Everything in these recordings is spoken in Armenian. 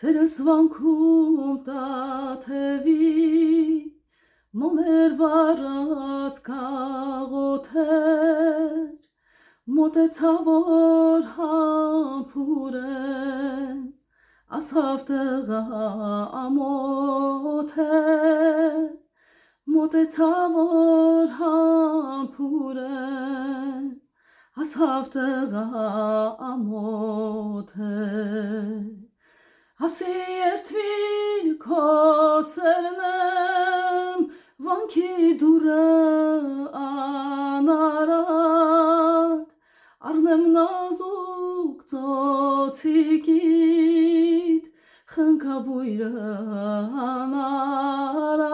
Սերս վանքում տաթևի մոմեր վառած կաղոթեր մոտեցավ որ համբուրեն ասավ տղա ամոթ է մոտեցավ որ համբուրեն ասավ տղա ամոթ է Ասի երթվին քո սերնեմ վանքի դուրը անարատ Արնեմ նազուկ ծոցիկիտ խնկաբույրը անարատ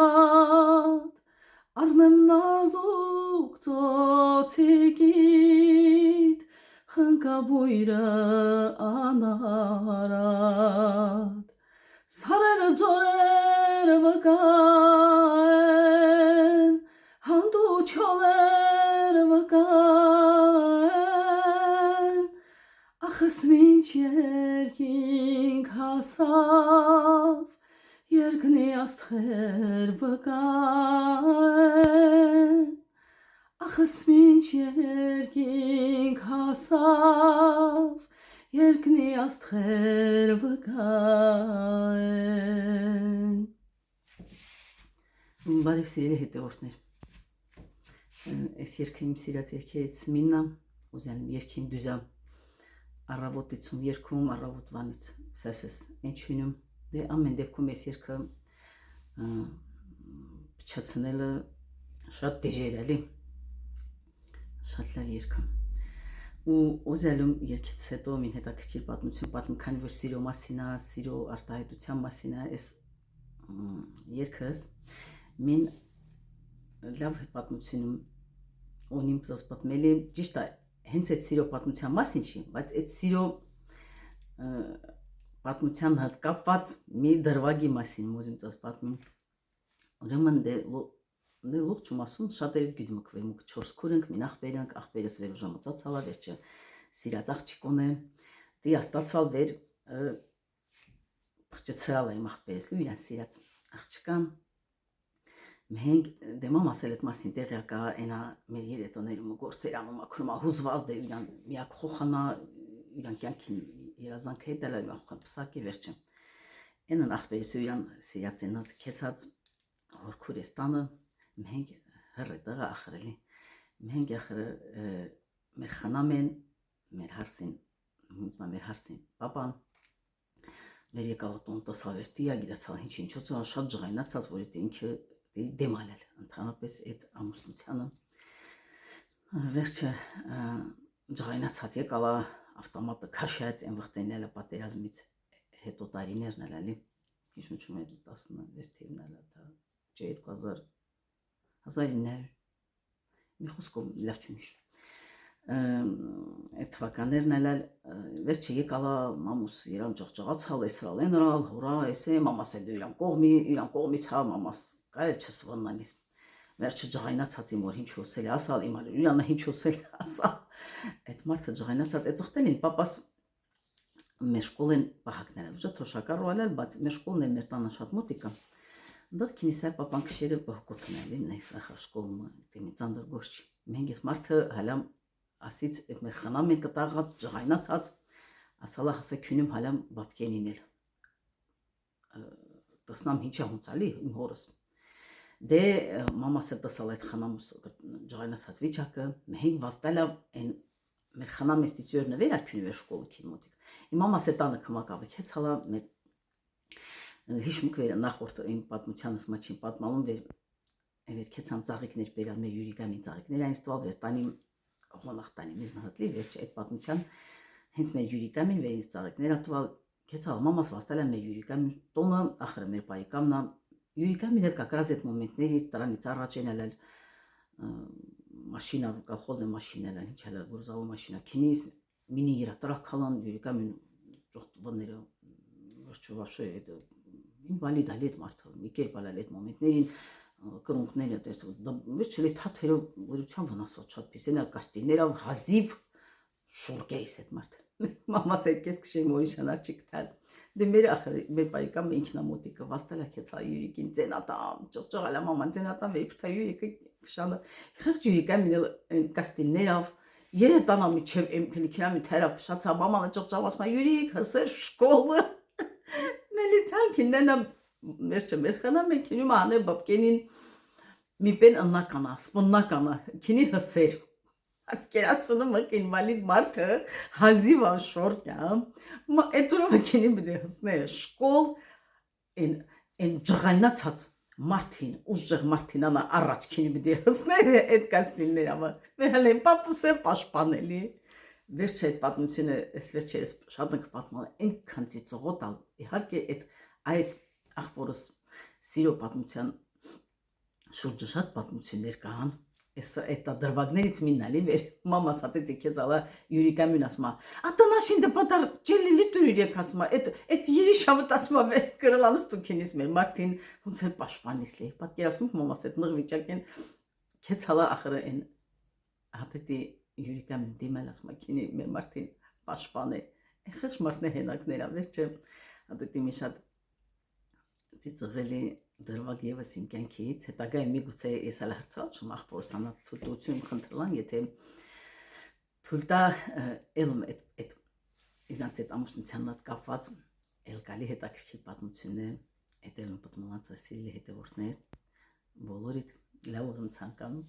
Արնեմ նազուկ ծոցիկիտ խնկաբույրը անարատ Սարերը ձորերը վկայեն հանդու չոլերը վկայեն Ախս մինչ երկինք հասավ երկնի աստղեր վկայեն Ախս մինչ երկինք հասավ երկնի աստղեր վկայեն Բարև սիրելի հետևորդներ Այս երկը իմ սիրած երկերից միննա ուզեմ երկիմ դուզա առավոտիցում երկում առավոտվանից սեսես ենչունում դե ամեն դեպքում այս երկը փչացնելը շատ դժեր էլի Շատ լավ երգ ու ուզելում երկից հետո մին հետաքրքիր պատմություն պատմում քանի որ սիրո մասին է սիրո արտահայտության մասին է այս երգս մին լավ պատմությունում ունիմ ծած պատմելի ճիշտ է հենց այդ սիրո պատմության մասին չի բայց այդ սիրո պատմության հետ կապված մի դրվագի մասին ուզում ծած պատմում ուրեմն դե լուղջում ասում շատերը գիտում կվեմ 4 քուրենք մին ախպերս վեր ուժամացած հալա վերջը սիրած աղջիկոն է դի աստացալ վեր փճցրալ եմ ախպերս լու իրան սիրած աղջկան մենք դե մամասել այդ մասին տեղյակա այնա մեր երեխաներում գործեր անում ակրում հուզված դե իրան միակ խոխանա իրան կյանքին երազանք հետել է պսակի վերջը այնն ախպերս իրան սիրած այնա քեցած հորքուրես տանը մենք հրետաղը ախրելի մենք ախրը մեր խանամեն մեր հարսին պապան մեր եկավ տուն տասավերտիա գիտացալ ինչ-ինչոց շատ ջղայնացած որ այդ ինքը դեմալել ընդհանրապես այդ ամուսնությանը վերջը ջղայնացած եկալա ավտոմատը քաշած այն վխտերն էլ պատերազմից հետո տարիներն էլ էլի հիշում եմ 16 թիվն էլ դա 1900 մի խոսքով լավ չունիշ այդ թվականներն էլ վերջը եկալա մամուս իրան ջղջղացալ էսրալ էնրալ հորա էսե մամաս էլ իրան կողմից հա մամաս կայել չսվաննանիս վերջը ջղայնացած իմ որ ինչ ուսել ասալ իմ իրանը ինչ ուսել ասալ այդ մարդը ջղայնացած այդ վխտերին պապաս մեր շկոլեն պահակները ուժա թոշակառու ալել բայց մեր շկոլն է մեր տանը շատ մոտիկա Դեռ քինիսա պապան քշերը բողկոթնել են այս ახალ շկոլում դեմի ծանդր գործի մենք այս մարդը հալամ ասից այդ մեր խնամեն կտաղած ջղայնացած ասալա հասա քյունում հալամ բաբկենին էլ տասնամ հիչա հունցալի իմ հորս դե մամասը տասալ այդ խնամուս ջղայնացած վիճակը մենք վաստալա այն մեր խնամ ինստիտուտորն վեր ակյունի վեր շկոլը քին մոտիկ իմ մամասը տանը կմակավը քեցալա մեր Հիշմուկ վեր նախորդ իմ պատմությանս մաչին պատմալում վեր քեցամ ծաղիկներ բերալ մեր յուրիկամին ծաղիկներ այն ստուալ վեր տանի խոնախ տանի մեզ նահատլի վերջ այդ պատմության հենց մեր յուրիկամին վեր ինձ ծաղիկներ ատուալ քեցալ մամաս վաստալա մեր յուրիկամին տոնը ախրը մեր պարիկամնա յուրիկամին էլ կակրած այդ մոմենտների տրանից առաջ են էլ մաշինա կալխոզը մաշինել ինչ էլ գուրզավու մաշինա քինիս մինի երատրակ կալան յուրիկամին ճոխտվները վերջովաշը Ինվալիդ ալի այդ մարդը մի կերպ ալել այդ մոմենտներին կրունկները վերջերից թաթերով լրության վնասված շատ պիսեն կաստիներով հազիվ շուրգեիս այդ մարդը մամաս այդքես քշեմ ուրիշ անար չի գտալ Դե մեր ախր մեր պայքա ինքնամոտիկը վաստալակեցա Յուրիկին ծենատամ ճղճղալա մաման ծենատամ վեփթա Յուրիկը շանը խղճ Յուրիկա մինել կաստիներով երետանամի չև էմփլիկինամի թերապշացա մամանը ճղճղասմա Յուրիկ հսեր շկոլը նելիցան քիննա վերջը մեր խնա մեքինու մանե բաբկենին մի պեն աննականա սպոննականա քինի հսեր Կերասունը մկ ինվալիդ մարդը հազիվ շորտյա էտուրը մկինի բդե հսնե շկոլ են ջղայնացած մարդին ուժեղ մարդին անա առաջ քինի բդե հսնե այդ կաստիններ ամը վեհալեն պապուսը պաշտպանելի վերջ այդ պատմությունը այս վերջերս շատ ենք պատմել այնքան ծիծողոտալ իհարկե այդ աղբորս սիրո պատմության շուրջը շատ պատմություններ կան Այդ դրվագներից միննալի վեր մամաս հատե տեքեզալա Յուրիկա մին ասմա ատանաշին դպատար ջելի լիտուրի ասմա այդ յերի շավտ ասմա վեր կրլանս տուքինիս մեր մարտին ոնց է պաշտպանիս լի պատկերացնում մամաս այդ նղ վիճակեն քեցալա ախրը են հատե Յուրիկա մին դիմել ասմա քինի մեր մարտին պաշտպանը խղճ մարտն է հենակներա վերջը հատե մի շատ ծիծղելի դրվագ եւս իմ կյանքից հետագա միգուցե ես ալ հարցալ շում ախորսանա թույլտություն խնդրլան եթե թույլտա ելում այդ իրանց այդ ամուսնության հետ կապված ել գալի հետաքրքիր պատմություններ այդ ելում պատմած սիրելի հետևորդներ բոլորիդ լավ ուրում ցանկանում